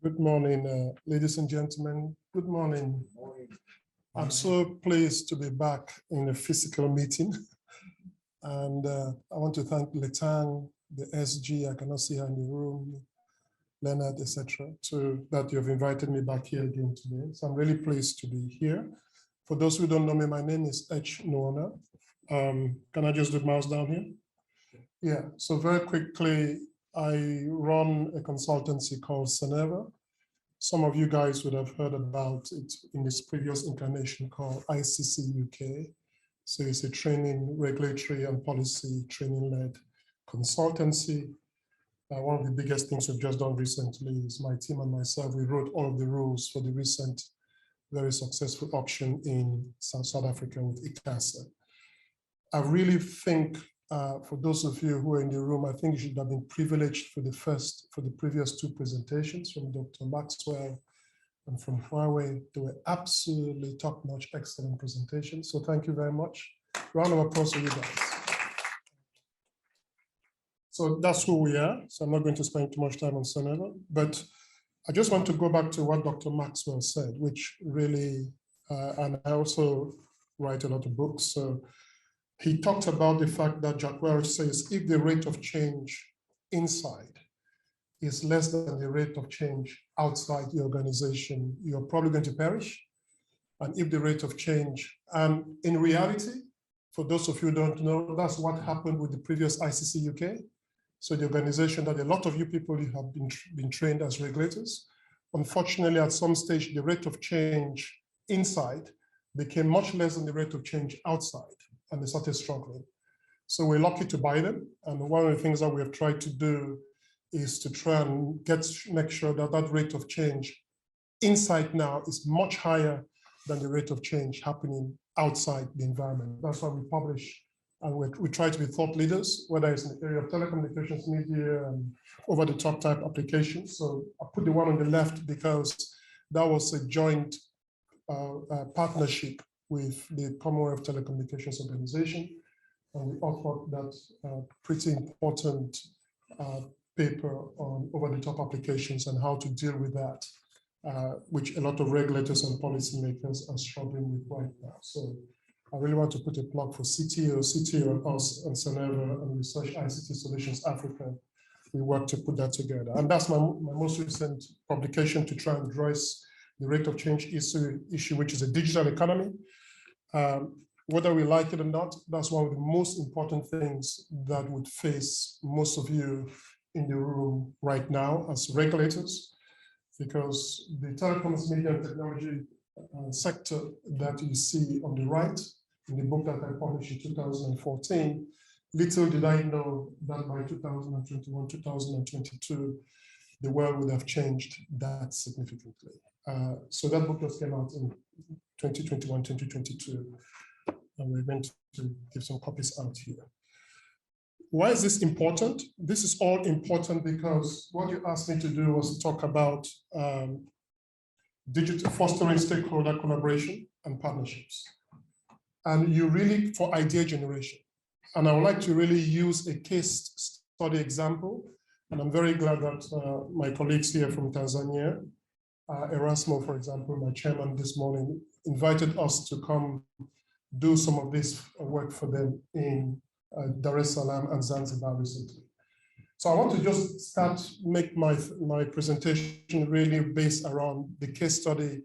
Good morning, ladies and gentlemen. Good morning. I'm so pleased to be back in a physical meeting. And I want to thank Letang, the SG, I cannot see her in the room, Leonard, etc., that you've invited me back here again today. So I'm really pleased to be here. For those who don't know me, my name is Nwana. Can I just do mouse down here? Yeah, so very quickly, I run a consultancy called Cenerva. Some of you guys would have heard about it in this previous incarnation called ICC UK. So it's a training, regulatory and policy training-led consultancy. One of the biggest things we've just done recently is my team and myself, we wrote all of the rules for the recent, very successful auction in South Africa with ICASA. I really think for those of you who are in the room, I think you should have been privileged for the previous two presentations from Dr. Maxwell and from Huawei. They were absolutely top-notch, excellent presentations. So thank you very much. Round of applause for you guys. So that's who we are. So I'm not going to spend too much time on Cenerva, but I just want to go back to what Dr. Maxwell said, which really, and I also write a lot of books. So he talked about the fact that Jack Welch says, if the rate of change inside is less than the rate of change outside the organization, you're probably going to perish. And if the rate of change, and in reality, for those of you who don't know, that's what happened with the previous ICC UK. So the organization that a lot of you people have been trained as regulators. Unfortunately, at some stage, the rate of change inside became much less than the rate of change outside, and they started struggling. So we're lucky to buy them. And one of the things that we have tried to do is to try and make sure that that rate of change inside now is much higher than the rate of change happening outside the environment. That's why we publish and we try to be thought leaders, whether it's in the area of telecommunications, media, and over-the-top type applications. So I put the one on the left because that was a joint partnership with the Commonwealth Telecommunications Organization. And we authored that pretty important paper on over-the-top applications and how to deal with that, which a lot of regulators and policymakers are struggling with right now. So I really want to put a plug for CTO and us and Cenerva and Research ICT Solutions Africa. We work to put that together. And that's my most recent publication to try and address the rate of change issue, which is a digital economy. Whether we like it or not, that's one of the most important things that would face most of you in the room right now as regulators, because the telecoms, media, and technology sector that you see on the right in the book that I published in 2014, little did I know that by 2021, 2022, the world would have changed that significantly. So that book just came out in 2021, 2022, and we're going to give some copies out here. Why is this important? This is all important because what you asked me to do was to talk about digital fostering stakeholder collaboration and partnerships. And you really, for idea generation. And I would like to really use a case study example. And I'm very glad that my colleagues here from Tanzania, Erasmo, for example, my chairman this morning, invited us to come do some of this work for them in Dar es Salaam and Zanzibar recently. So I want to just make my presentation really based around the case study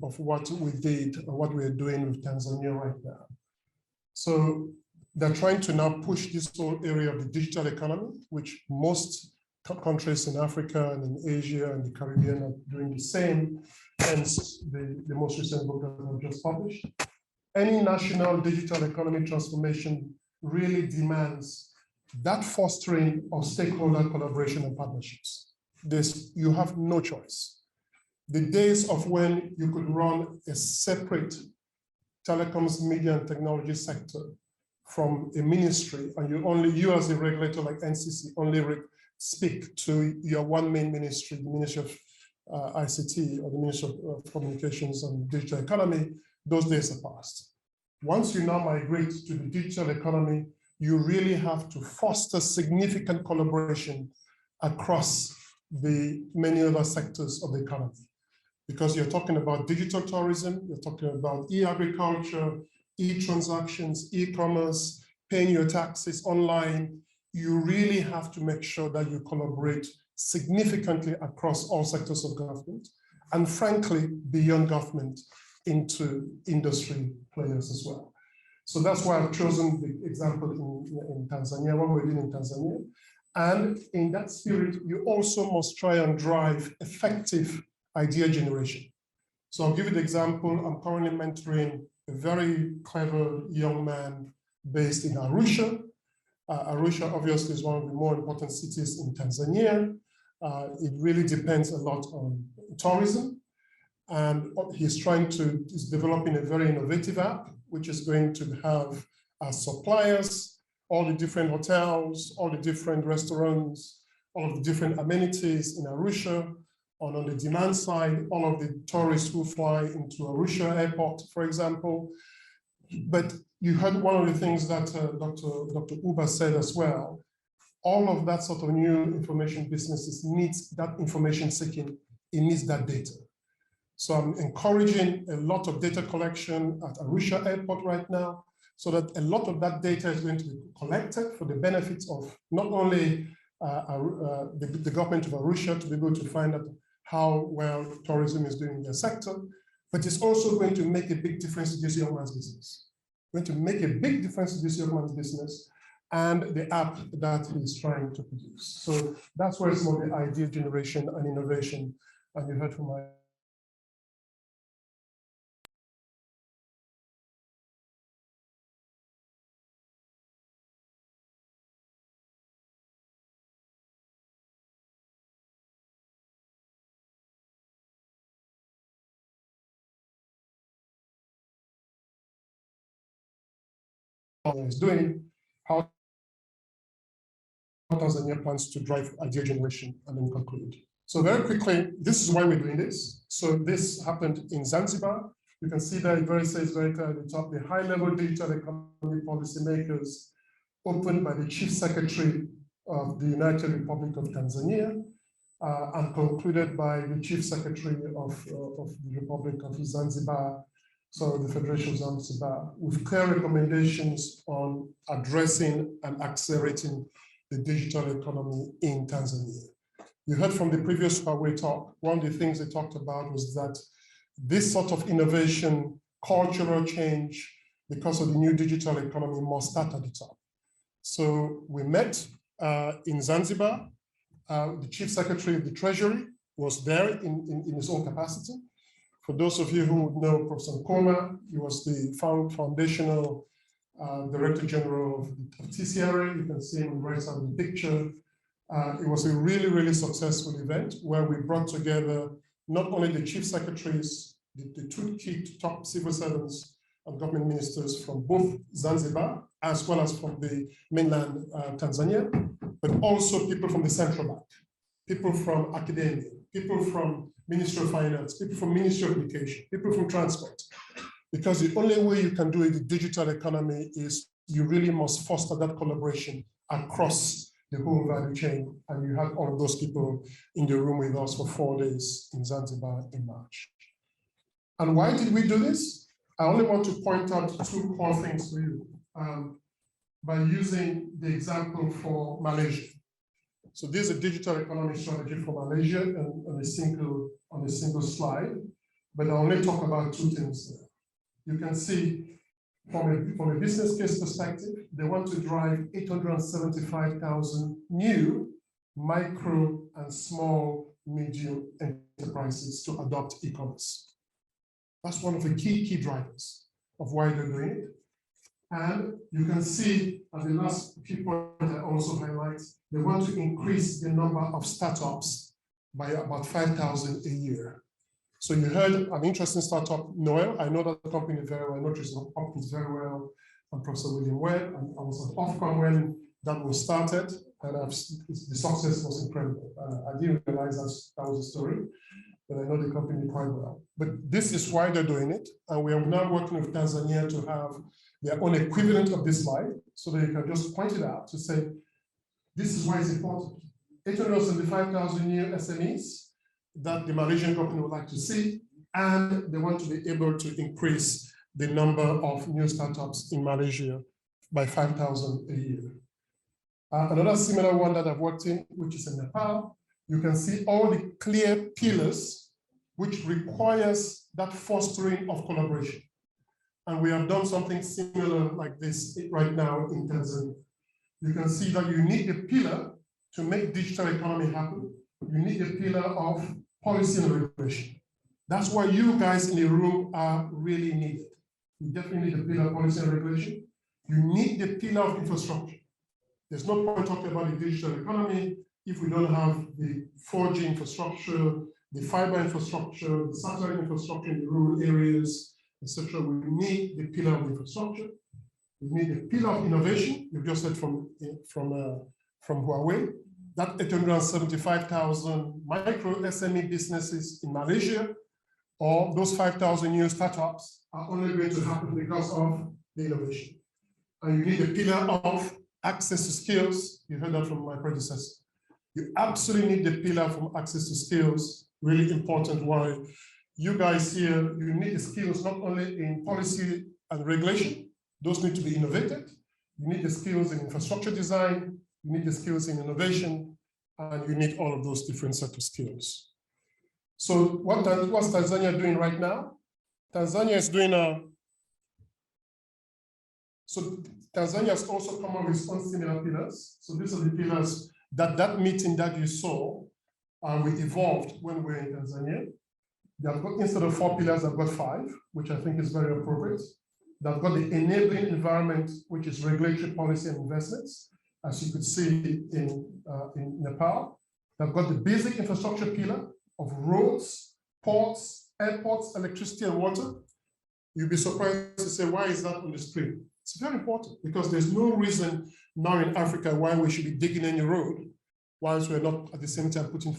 of what we did and what we're doing with Tanzania right now. So they're trying to now push this whole area of the digital economy, which most countries in Africa and in Asia and the Caribbean are doing the same, hence the most recent book that I've just published. Any national digital economy transformation really demands that fostering of stakeholder collaboration and partnerships. You have no choice. The days of when you could run a separate telecoms, media, and technology sector from a ministry, and you as a regulator like NCC only speak to your one main ministry, the Ministry of ICT or the Ministry of Communications and Digital Economy, those days are past. Once you now migrate to the digital economy, you really have to foster significant collaboration across the many other sectors of the economy. Because you're talking about digital tourism, you're talking about e-agriculture, e-transactions, e-commerce, paying your taxes online. You really have to make sure that you collaborate significantly across all sectors of government, and frankly, beyond government into industry players as well. So that's why I've chosen the example in Tanzania, what we're doing in Tanzania. And in that spirit, you also must try and drive effective idea generation. So I'll give you the example. I'm currently mentoring a very clever young man based in Arusha. Arusha obviously is one of the more important cities in Tanzania. It really depends a lot on tourism. And he's developing a very innovative app, which is going to have suppliers, all the different hotels, all the different restaurants, all of the different amenities in Arusha. On the demand side, all of the tourists who fly into Arusha airport, for example. But you heard one of the things that Dr. Uba said as well. All of that sort of new information businesses needs that information seeking, it needs that data. So I'm encouraging a lot of data collection at Arusha Airport right now, so that a lot of that data is going to be collected for the benefits of not only the government of Arusha to be able to find out how well tourism is doing in their sector, but it's also going to make a big difference to this young man's business. Going to make a big difference to this young man's business and the app that he's trying to produce. So that's where some of the idea generation and innovation, and you heard from my is doing, how Tanzania plans to drive idea generation, and then conclude. So very quickly, this is why we're doing this. So this happened in Zanzibar. You can see that it says very clearly at the top, the high-level digital economy policymakers opened by the Chief Secretary of the United Republic of Tanzania and concluded by the Chief Secretary of the Republic of Zanzibar, so the Federation of Zanzibar, with clear recommendations on addressing and accelerating the digital economy in Tanzania. You heard from the previous Huawei talk, one of the things they talked about was that this sort of innovation, cultural change, because of the new digital economy must start at the top. So we met in Zanzibar. The Chief Secretary of the Treasury was there in his own capacity. For those of you who know Professor Nkoma, he was the foundational Director General of TCRA. You can see him on the right side of the picture. It was a really, really successful event where we brought together not only the chief secretaries, the two key top civil servants and government ministers from both Zanzibar, as well as from the mainland Tanzania, but also people from the central bank, people from academia, people from Ministry of Finance, people from Ministry of Education, people from transport. Because the only way you can do it in the digital economy is you really must foster that collaboration across the whole value chain. And you had all of those people in the room with us for 4 days in Zanzibar in March. And why did we do this? I only want to point out two core things for you by using the example for Malaysia. So this is a digital economy strategy for Malaysia and on a single slide, but I only talk about two things there. You can see from a business case perspective, they want to drive 875,000 new micro and small medium enterprises to adopt e-commerce. That's one of the key drivers of why they're doing it. And you can see at the last key point I also highlight, they want to increase the number of startups by about 5,000 a year. So you heard an interesting startup, Noel. I know that company very well. I know Tracy Hopkins very well, and Professor William Webb. And I was at Ofcom when that was started, and the success was incredible. I didn't realize that was the story, but I know the company quite well. But this is why they're doing it, and we are now working with Tanzania to have their own equivalent of this slide. so that you can just point it out to say, this is why it's important. 875,000 new SMEs that the Malaysian government would like to see, and they want to be able to increase the number of new startups in Malaysia by 5,000 a year. Another similar one that I've worked in, which is in Nepal, you can see all the clear pillars which requires that fostering of collaboration. And we have done something similar like this right now in Tanzania. You can see that you need a pillar to make digital economy happen. You need a pillar of policy and regulation. That's why you guys in the room are really needed. You definitely need a pillar of policy and regulation. You need the pillar of infrastructure. There's no point talking about the digital economy if we don't have the 4G infrastructure, the fiber infrastructure, the satellite infrastructure in the rural areas, etc. We need the pillar of infrastructure. We need the pillar of innovation. You've just heard from Huawei. That 875,000 micro SME businesses in Malaysia, or those 5,000 new startups are only going to happen because of the innovation. And you need a pillar of access to skills. You heard that from my predecessor. You absolutely need the pillar from access to skills. Really important. Why? You guys here, you need the skills not only in policy and regulation, those need to be innovated. You need the skills in infrastructure design, you need the skills in innovation, and you need all of those different set of skills. So what's Tanzania doing right now? Tanzania is doing Tanzania has also come up with some similar pillars. So these are the pillars that meeting that you saw, we evolved when we were in Tanzania. They've got, instead of 4 pillars, they've got 5, which I think is very appropriate. They've got the enabling environment, which is regulatory policy and investments, as you could see in Nepal. They've got the basic infrastructure pillar of roads, ports, airports, electricity, and water. You'll be surprised to say, why is that on the screen? It's very important because there's no reason now in Africa why we should be digging any road whilst we're not at the same time putting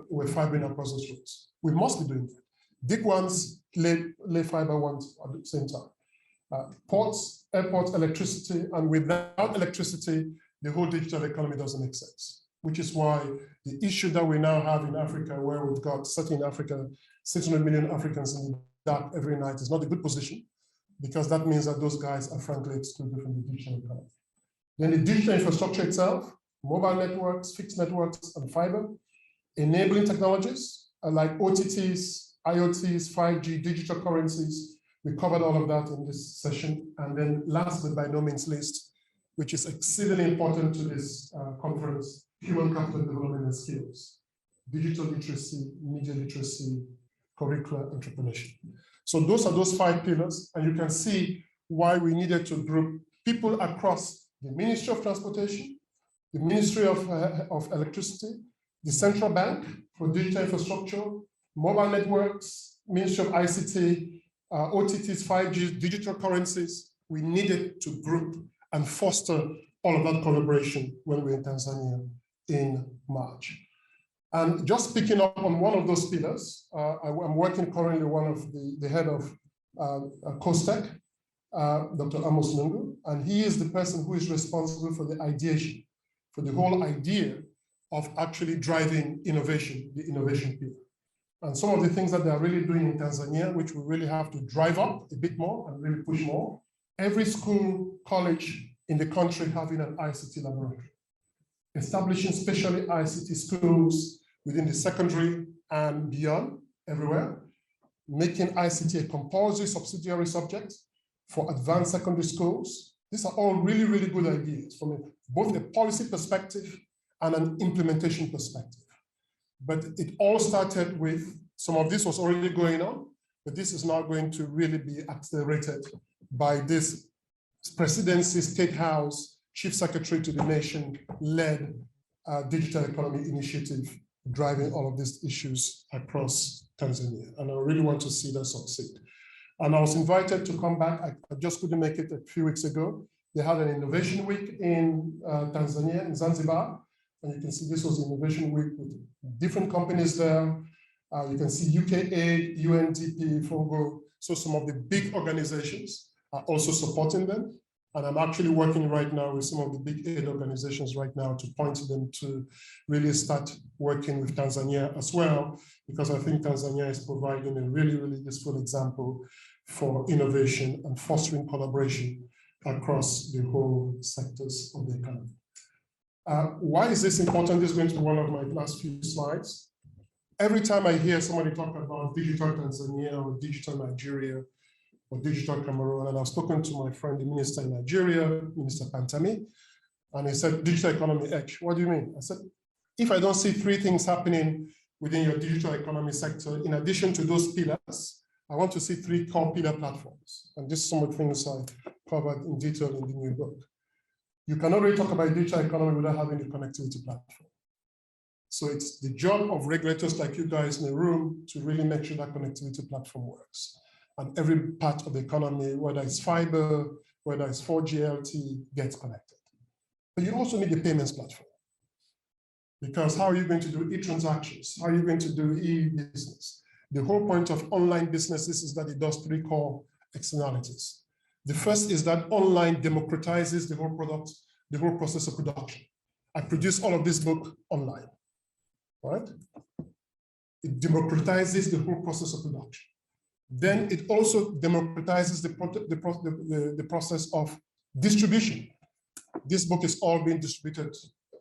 we're fibering across those roads. We must be doing that. Dig ones, lay fiber ones at the same time. Ports, airports, electricity, and without electricity, the whole digital economy doesn't make sense, which is why the issue that we now have in Africa, where we've got, certainly in Africa, 600 million Africans in the dark every night is not a good position, because that means that those guys are frankly excluded from the digital economy. Then the digital infrastructure itself, mobile networks, fixed networks, and fiber, enabling technologies like OTTs, IoTs, 5G, digital currencies. We covered all of that in this session. And then last but by no means least, which is exceedingly important to this conference, human capital development and skills, digital literacy, media literacy, curricular entrepreneurship. So those are those 5 pillars, and you can see why we needed to group people across the Ministry of Transportation, the Ministry of Electricity, the Central Bank for Digital Infrastructure, mobile networks, Ministry of ICT, OTTs, 5G, digital currencies. We needed to group and foster all of that collaboration when we were in Tanzania in March. And just picking up on one of those pillars, I'm working currently one of the head of COSTECH, Dr. Amos Nungu, and he is the person who is responsible for the ideation, for the whole idea of actually driving innovation, the innovation pillar. And some of the things that they are really doing in Tanzania, which we really have to drive up a bit more and really push more. Every school, college in the country having an ICT laboratory. Establishing specially ICT schools within the secondary and beyond, everywhere. Making ICT a compulsory subsidiary subject for advanced secondary schools. These are all really, really good ideas from both a policy perspective and an implementation perspective. But it all started with, some of this was already going on, but this is now going to really be accelerated by this presidency, State House, Chief Secretary to the Nation led digital economy initiative driving all of these issues across Tanzania. And I really want to see that succeed. And I was invited to come back. I just couldn't make it a few weeks ago. They had an innovation week in Tanzania, in Zanzibar. And you can see this was Innovation Week with different companies there. You can see UKAID, UNDP, FOGO. So some of the big organizations are also supporting them. And I'm actually working right now with some of the big aid organizations right now to point them to really start working with Tanzania as well, because I think Tanzania is providing a really, really useful example for innovation and fostering collaboration across the whole sectors of the economy. Why is this important? This is going to be one of my last few slides. Every time I hear somebody talk about digital Tanzania or digital Nigeria or digital Cameroon, and I've spoken to my friend, the minister in Nigeria, Minister Pantami, and he said, digital economy edge. What do you mean? I said, if I don't see three things happening within your digital economy sector, in addition to those pillars, I want to see three core pillar platforms. And this is some of the things I covered in detail in the new book. You cannot really talk about digital economy without having the connectivity platform. So it's the job of regulators like you guys in the room to really make sure that connectivity platform works. And every part of the economy, whether it's fiber, whether it's 4G LTE, gets connected. But you also need the payments platform. Because how are you going to do e-transactions? How are you going to do e-business? The whole point of online businesses is that it does three core externalities. The first is that online democratizes the whole product, the whole process of production. I produce all of this book online, right? It democratizes the whole process of production. Then it also democratizes the process of distribution. This book is all being distributed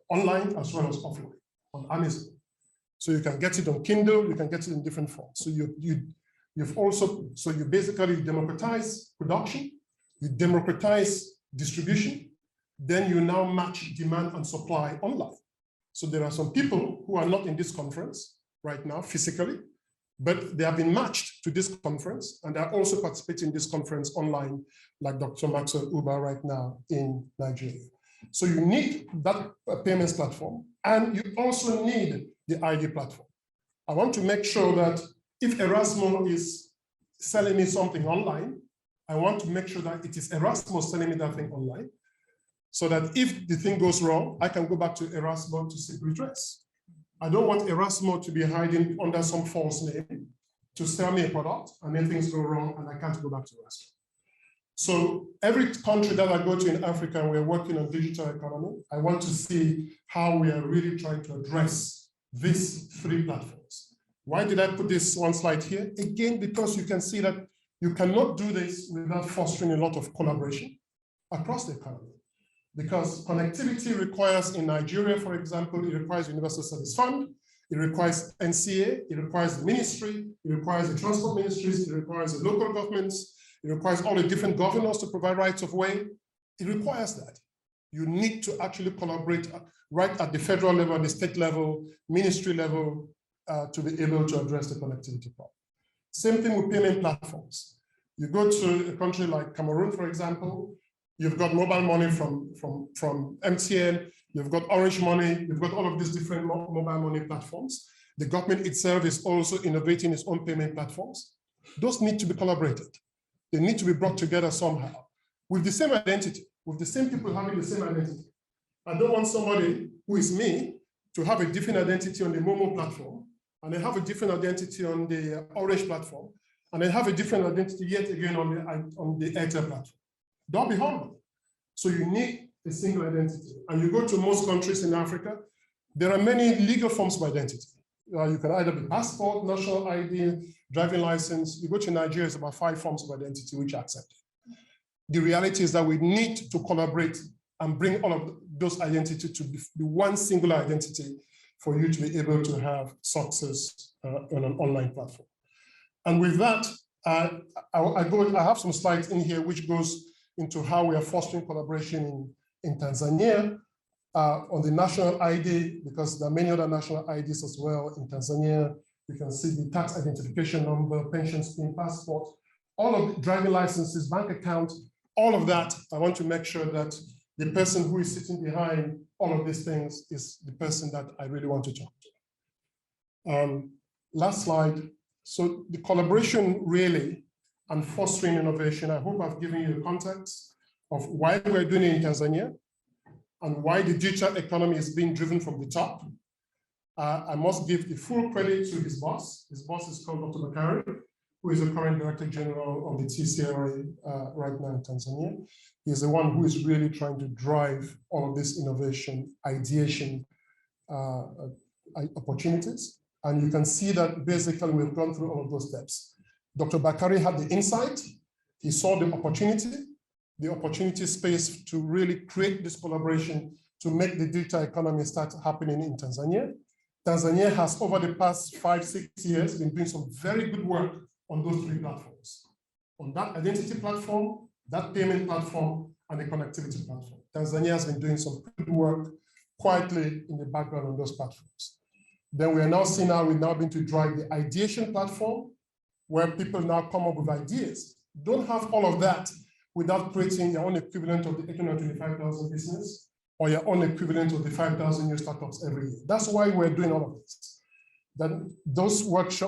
online as well as offline on Amazon. So you can get it on Kindle, you can get it in different forms. So you basically democratize production, you democratize distribution, then you now match demand and supply online. So there are some people who are not in this conference right now physically, but they have been matched to this conference, and they're also participating in this conference online, like Dr. Maxwell Uba right now in Nigeria. So you need that payments platform, and you also need the ID platform. I want to make sure that if Erasmo is selling me something online, I want to make sure that it is Erasmo selling me that thing online, so that if the thing goes wrong, I can go back to Erasmo to seek redress. I don't want Erasmo to be hiding under some false name to sell me a product, and then things go wrong, and I can't go back to Erasmo. So every country that I go to in Africa, and we're working on digital economy, I want to see how we are really trying to address these three platforms. Why did I put this one slide here? Again, because you can see that you cannot do this without fostering a lot of collaboration across the economy. Because connectivity requires, in Nigeria, for example, it requires Universal Service Fund, it requires NCA, it requires the ministry, it requires the transport ministries, it requires the local governments, it requires all the different governors to provide rights of way. It requires that. You need to actually collaborate right at the federal level, the state level, ministry level, to be able to address the connectivity problem. Same thing with payment platforms. You go to a country like Cameroon, for example, you've got mobile money from MTN, you've got Orange Money, you've got all of these different mobile money platforms. The government itself is also innovating its own payment platforms. Those need to be collaborated. They need to be brought together somehow with the same identity, with the same people having the same identity. I don't want somebody who is me to have a different identity on the Momo platform, and then have a different identity on the Orange platform, and then have a different identity yet again on the Airtel platform. Don't be humble. So you need a single identity. And you go to most countries in Africa, there are many legal forms of identity. You can either be passport, national ID, driving license. You go to Nigeria, it's about 5 forms of identity which are accepted. The reality is that we need to collaborate and bring all of those identities to be one singular identity for you to be able to have success on an online platform. And with that, I have some slides in here which goes into how we are fostering collaboration in Tanzania on the national ID, because there are many other national IDs as well in Tanzania. You can see the tax identification number, pension scheme, passport, all of the driving licenses, bank account, all of that. I want to make sure that the person who is sitting behind all of these things is the person that I really want to talk to. Last slide. So the collaboration really and fostering innovation, I hope I've given you the context of why we're doing it in Tanzania and why the digital economy is being driven from the top. I must give the full credit to his boss. His boss is called Dr. Bakari. who is the current Director General of the TCRA right now in Tanzania. He's the one who is really trying to drive all of this innovation, ideation opportunities. And you can see that basically we've gone through all of those steps. Dr. Bakari had the insight. He saw the opportunity space to really create this collaboration to make the digital economy start happening in Tanzania. Tanzania has, over the past 5-6 years, been doing some very good work on those 3 platforms. On that identity platform, that payment platform, and the connectivity platform. Tanzania has been doing some good work quietly in the background on those platforms. Then we are now seeing how we've now been to drive the ideation platform, where people now come up with ideas. Don't have all of that without creating your own equivalent of the 825,000 business or your own equivalent of the 5,000 new startups every year. That's why we're doing all of this. Then those workshops